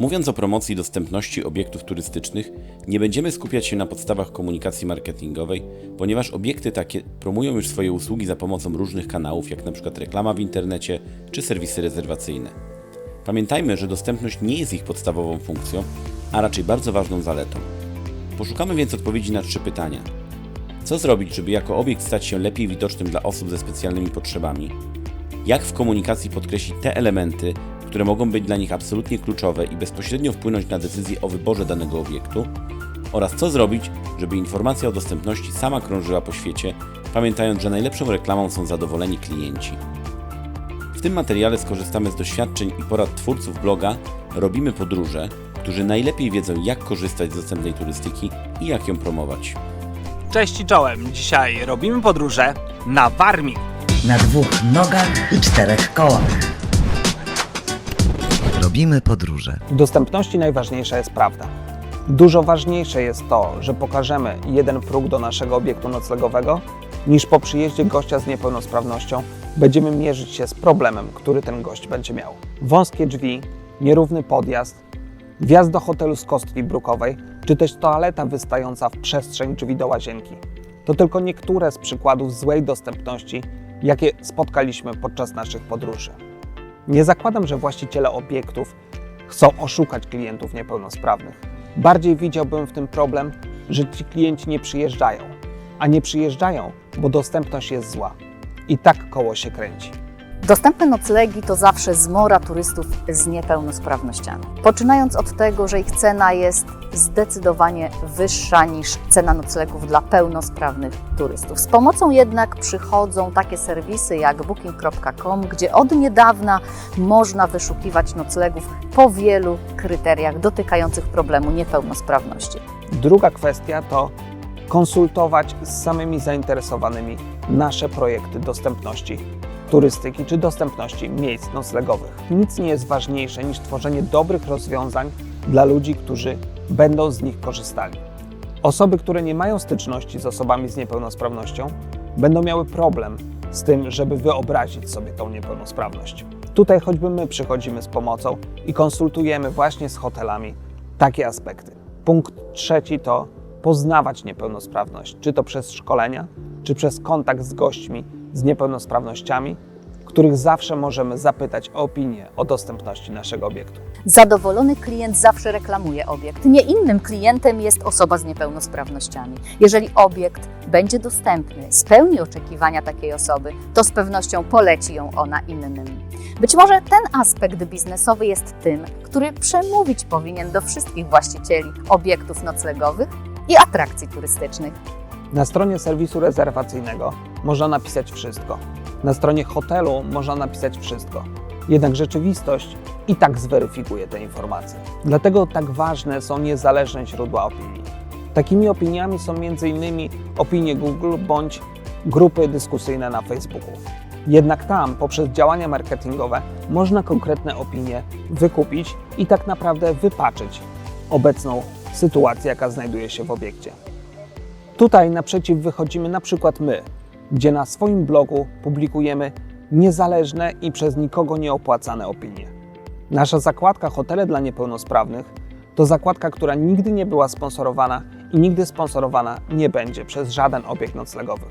Mówiąc o promocji dostępności obiektów turystycznych, nie będziemy skupiać się na podstawach komunikacji marketingowej, ponieważ obiekty takie promują już swoje usługi za pomocą różnych kanałów, jak np. reklama w internecie czy serwisy rezerwacyjne. Pamiętajmy, że dostępność nie jest ich podstawową funkcją, a raczej bardzo ważną zaletą. Poszukamy więc odpowiedzi na 3 pytania. Co zrobić, żeby jako obiekt stać się lepiej widocznym dla osób ze specjalnymi potrzebami? Jak w komunikacji podkreślić te elementy, które mogą być dla nich absolutnie kluczowe i bezpośrednio wpłynąć na decyzję o wyborze danego obiektu? Oraz co zrobić, żeby informacja o dostępności sama krążyła po świecie, pamiętając, że najlepszą reklamą są zadowoleni klienci. W tym materiale skorzystamy z doświadczeń i porad twórców bloga Robimy Podróże, którzy najlepiej wiedzą, jak korzystać z dostępnej turystyki i jak ją promować. Cześć i czołem! Dzisiaj robimy podróże na Warmii. Na 2 nogach i 4 kołach. Robimy podróże. W dostępności najważniejsza jest prawda. Dużo ważniejsze jest to, że pokażemy jeden próg do naszego obiektu noclegowego, niż po przyjeździe gościa z niepełnosprawnością będziemy mierzyć się z problemem, który ten gość będzie miał. Wąskie drzwi, nierówny podjazd, wjazd do hotelu z kostki brukowej, czy też toaleta wystająca w przestrzeń drzwi do łazienki. To tylko niektóre z przykładów złej dostępności, jakie spotkaliśmy podczas naszych podróży. Nie zakładam, że właściciele obiektów chcą oszukać klientów niepełnosprawnych. Bardziej widziałbym w tym problem, że ci klienci nie przyjeżdżają, a nie przyjeżdżają, bo dostępność jest zła. I tak koło się kręci. Dostępne noclegi to zawsze zmora turystów z niepełnosprawnościami. Poczynając od tego, że ich cena jest zdecydowanie wyższa niż cena noclegów dla pełnosprawnych turystów. Z pomocą jednak przychodzą takie serwisy jak booking.com, gdzie od niedawna można wyszukiwać noclegów po wielu kryteriach dotykających problemu niepełnosprawności. Druga kwestia to konsultować z samymi zainteresowanymi nasze projekty dostępności turystyki czy dostępności miejsc noclegowych. Nic nie jest ważniejsze niż tworzenie dobrych rozwiązań dla ludzi, którzy będą z nich korzystali. Osoby, które nie mają styczności z osobami z niepełnosprawnością, będą miały problem z tym, żeby wyobrazić sobie tą niepełnosprawność. Tutaj choćby my przychodzimy z pomocą i konsultujemy właśnie z hotelami takie aspekty. Punkt 3 to poznawać niepełnosprawność, czy to przez szkolenia, czy przez kontakt z gośćmi z niepełnosprawnościami, których zawsze możemy zapytać o opinię o dostępności naszego obiektu. Zadowolony klient zawsze reklamuje obiekt. Nie innym klientem jest osoba z niepełnosprawnościami. Jeżeli obiekt będzie dostępny, spełni oczekiwania takiej osoby, to z pewnością poleci ją ona innym. Być może ten aspekt biznesowy jest tym, który przemówić powinien do wszystkich właścicieli obiektów noclegowych i atrakcji turystycznych. Na stronie serwisu rezerwacyjnego można napisać wszystko. Na stronie hotelu można napisać wszystko. Jednak rzeczywistość i tak zweryfikuje te informacje. Dlatego tak ważne są niezależne źródła opinii. Takimi opiniami są m.in. opinie Google bądź grupy dyskusyjne na Facebooku. Jednak tam poprzez działania marketingowe można konkretne opinie wykupić i tak naprawdę wypaczyć obecną sytuację, jaka znajduje się w obiekcie. Tutaj naprzeciw wychodzimy na przykład my, gdzie na swoim blogu publikujemy niezależne i przez nikogo nieopłacane opinie. Nasza zakładka Hotele dla Niepełnosprawnych to zakładka, która nigdy nie była sponsorowana i nigdy sponsorowana nie będzie przez żaden obiekt noclegowy.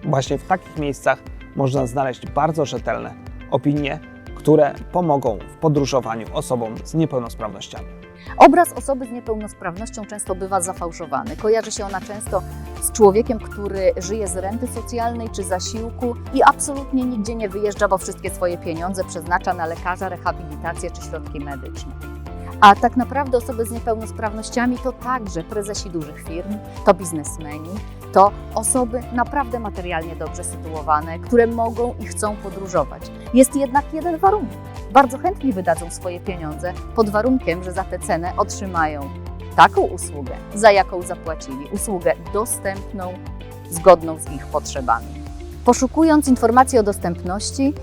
Właśnie w takich miejscach można znaleźć bardzo rzetelne opinie, które pomogą w podróżowaniu osobom z niepełnosprawnościami. Obraz osoby z niepełnosprawnością często bywa zafałszowany. Kojarzy się ona często z człowiekiem, który żyje z renty socjalnej czy zasiłku i absolutnie nigdzie nie wyjeżdża, bo wszystkie swoje pieniądze przeznacza na lekarza, rehabilitację czy środki medyczne. A tak naprawdę osoby z niepełnosprawnościami to także prezesi dużych firm, to biznesmeni, to osoby naprawdę materialnie dobrze sytuowane, które mogą i chcą podróżować. Jest jednak jeden warunek. Bardzo chętnie wydadzą swoje pieniądze pod warunkiem, że za tę cenę otrzymają taką usługę, za jaką zapłacili, usługę dostępną, zgodną z ich potrzebami. Poszukując informacji o dostępności,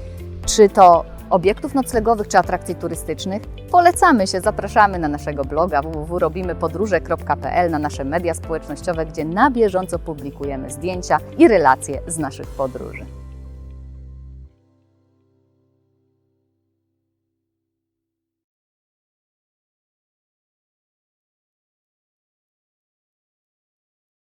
czy to obiektów noclegowych czy atrakcji turystycznych, polecamy się, zapraszamy na naszego bloga www.robimypodróże.pl, na nasze media społecznościowe, gdzie na bieżąco publikujemy zdjęcia i relacje z naszych podróży.